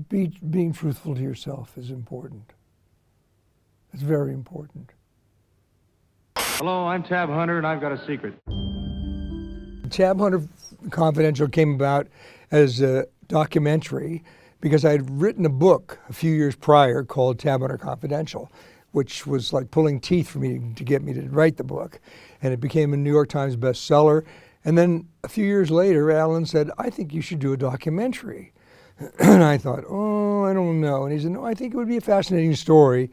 being truthful to yourself is important. It's very important. Hello, I'm Tab Hunter, and I've got a secret. Tab Hunter Confidential came about as a documentary because I had written a book a few years prior called Tab Hunter Confidential, which was like pulling teeth for me to get me to write the book. And it became a New York Times bestseller. And then a few years later, Alan said, I think you should do a documentary. And I thought, oh, I don't know. And he said, no, I think it would be a fascinating story,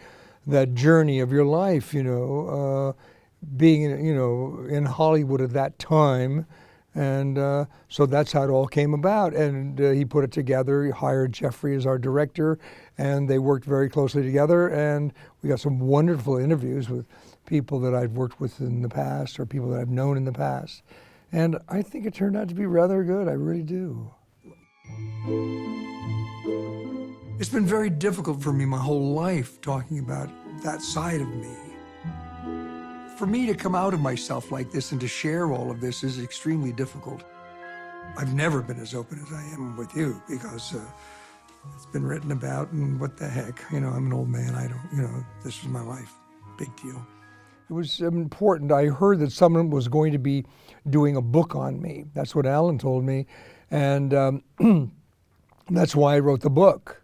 that journey of your life, being, in Hollywood at that time. And so that's how it all came about. And he put it together. He hired Jeffrey as our director, and they worked very closely together. And we got some wonderful interviews with people that I've worked with in the past or people that I've known in the past. And I think it turned out to be rather good. I really do. It's been very difficult for me my whole life talking about that side of me. For me to come out of myself like this and to share all of this is extremely difficult. I've never been as open as I am with you because it's been written about, and what the heck, I'm an old man, this is my life, big deal. It was important. I heard that someone was going to be doing a book on me. That's what Alan told me, and that's why I wrote the book.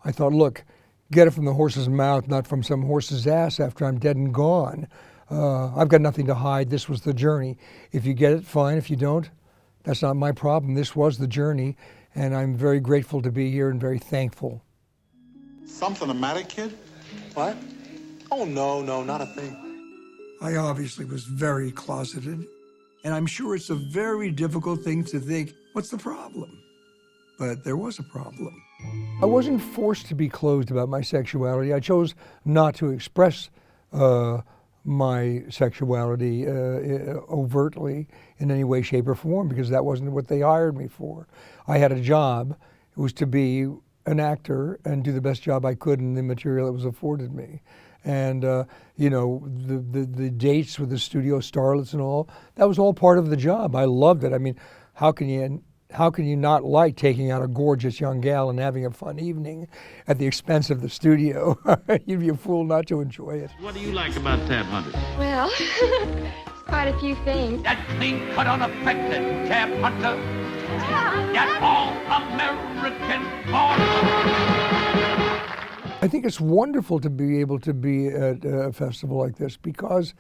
I thought, look, get it from the horse's mouth, not from some horse's ass after I'm dead and gone. I've got nothing to hide. This was the journey. If you get it, fine. If you don't, that's not my problem. This was the journey, and I'm very grateful to be here and very thankful. Something the matter, kid? What? Oh, no, not a thing. I obviously was very closeted, and I'm sure it's a very difficult thing to think, what's the problem? But there was a problem. I wasn't forced to be closed about my sexuality. I chose not to express my sexuality overtly in any way, shape, or form because that wasn't what they hired me for. I had a job. It was to be an actor and do the best job I could in the material that was afforded me. And, the dates with the studio starlets and all, that was all part of the job. I loved it. I mean, how can you not like taking out a gorgeous young gal and having a fun evening at the expense of the studio? You'd be a fool not to enjoy it. What do you like about Tab Hunter? Well, quite a few things. That clean-cut, unaffected Tab Hunter. That all-American born. I think it's wonderful to be able to be at a festival like this because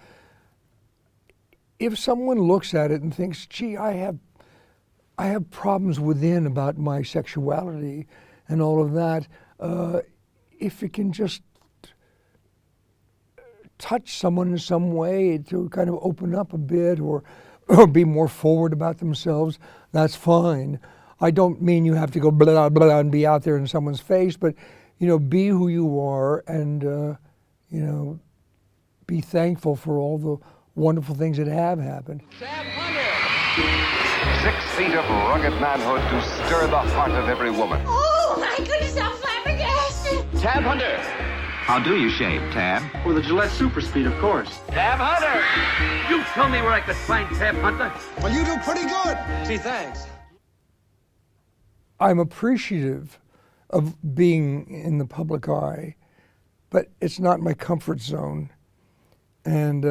if someone looks at it and thinks, gee, I have problems within about my sexuality and all of that, if it can just touch someone in some way to kind of open up a bit or be more forward about themselves, that's fine. I don't mean you have to go blah, blah, and be out there in someone's face, but be who you are and, be thankful for all the wonderful things that have happened. Tab Hunter! 6 feet of rugged manhood to stir the heart of every woman. Oh, my goodness, I'm flabbergasted. Tab Hunter! How do you shave, Tab? With a Gillette Super Speed, of course. Tab Hunter! You tell me where I could find Tab Hunter? Well, you do pretty good. Gee, thanks. I'm appreciative of being in the public eye, but it's not my comfort zone. And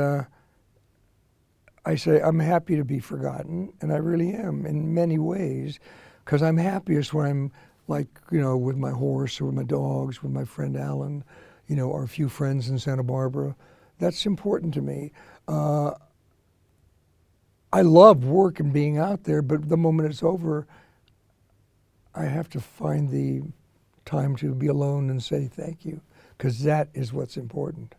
I say I'm happy to be forgotten, and I really am in many ways, because I'm happiest when I'm with my horse or with my dogs, with my friend Alan, our few friends in Santa Barbara. That's important to me. I love work and being out there, but the moment it's over, I have to find the time to be alone and say thank you, because that is what's important.